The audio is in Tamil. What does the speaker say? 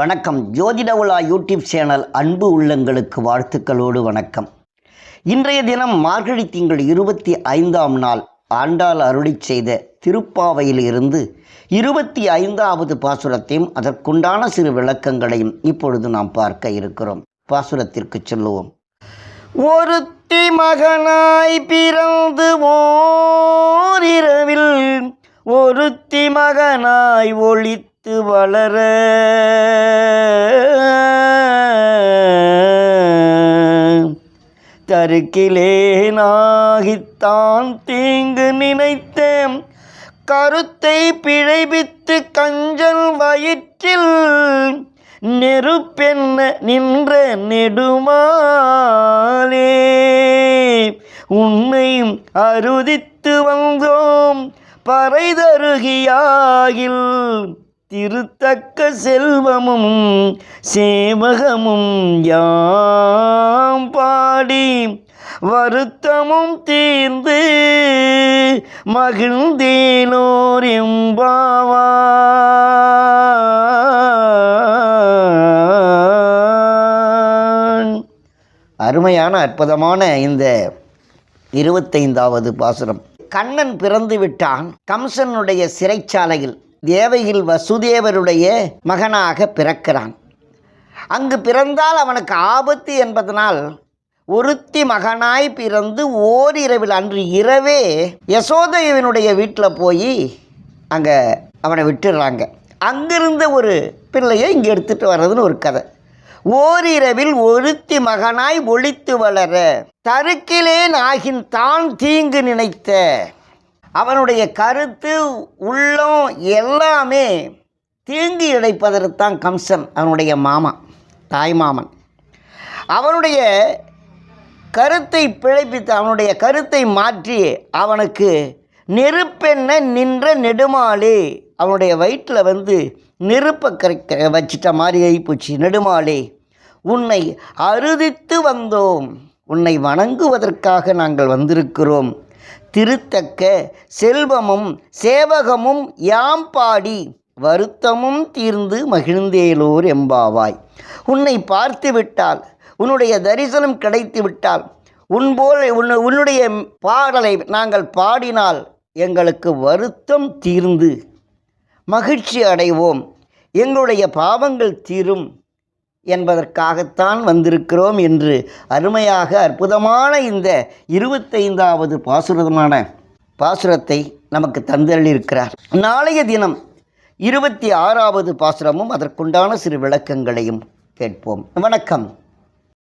வணக்கம். ஜோதிட உலா யூடியூப் சேனல் அன்பு உள்ளங்களுக்கு வாழ்த்துக்களோடு வணக்கம். இன்றைய தினம் மார்கழி திங்கள் 25ஆம் நாள் ஆண்டாள் அருளிச் செய்த திருப்பாவையில் இருந்து 25வது பாசுரத்தையும் அதற்குண்டான சிறு விளக்கங்களையும் இப்பொழுது நாம் பார்க்க இருக்கிறோம். பாசுரத்திற்கு செல்லுவோம். ஒருத்தி மகனாய் பிறந்து ஓரிரவில் ஒருத்தி மகனாய் ஒளித்து வளர தருக்கிலேனாகித்தான் தீங்கு நினைத்தேன் கருத்தை பிழைபித்து கஞ்சல் வயிற்றில் நெருப்பென்ன நின்ற நெடுமாலே உன்னை அருதித்து வந்தோம் பறைதருகியாகில் திருத்தக்க செல்வமும் சேவகமும் யாம் பாடி வருத்தமும் தீர்ந்து மகிழ்ந்தேனோர் எம்பாவான். அருமையான அற்புதமான இந்த 25வது பாசுரம். கண்ணன் பிறந்து விட்டான். கம்சனுடைய சிறைச்சாலையில் தேவகில் வசுதேவருடைய மகனாக பிறக்கிறான். அங்கு பிறந்தால் அவனுக்கு ஆபத்து என்பதனால் ஒருத்தி மகனாய் பிறந்து ஓரிரவில் அன்று இரவே யசோதையவனுடைய வீட்டில் போய் அங்கே அவனை விட்டுடுறாங்க. அங்கிருந்த ஒரு பிள்ளையை இங்கே எடுத்துகிட்டு வர்றதுன்னு ஒரு கதை. ஓரிரவில் ஒருத்தி மகனாய் ஒளித்து வளர தருக்கிலேன் ஆகின் தான் தீங்கு நினைத்த. அவனுடைய கருத்து உள்ளம் எல்லாமே தீங்கு இழைப்பதற்குத்தான் கம்சன் அவனுடைய மாமா தாய்மாமன். அவனுடைய கருத்தை பிழைப்பித்து அவனுடைய கருத்தை மாற்றி அவனுக்கு நெருப்பென்ன நின்ற நெடுமாலே அவனுடைய வயிற்றில் நெருப்பை வச்சிட்ட மாதிரி ஆகிப்போச்சு. நெடுமாலே உன்னை அருதித்து வந்தோம், உன்னை வணங்குவதற்காக நாங்கள் வந்திருக்கிறோம். திருத்தக்க செல்வமும் சேவகமும் யாம் பாடி வருத்தமும் தீர்ந்து மகிழ்ந்தேலோர் எம்பாவாய். உன்னை பார்த்து விட்டால், உன்னுடைய தரிசனம் கிடைத்து விட்டால், உன்னுடைய பாடலை நாங்கள் பாடினால் எங்களுக்கு வருத்தம் தீர்ந்து மகிழ்ச்சி அடைவோம், எங்களுடைய பாவங்கள் தீரும் என்பதற்காகத்தான் வந்திருக்கிறோம் என்று அருமையாக அற்புதமான இந்த 25வது பாசுரத்தை நமக்கு தந்தளிருக்கிறார். நாளைய தினம் 26வது பாசுரமும் அதற்குண்டான சிறு விளக்கங்களையும் கேட்போம். வணக்கம்.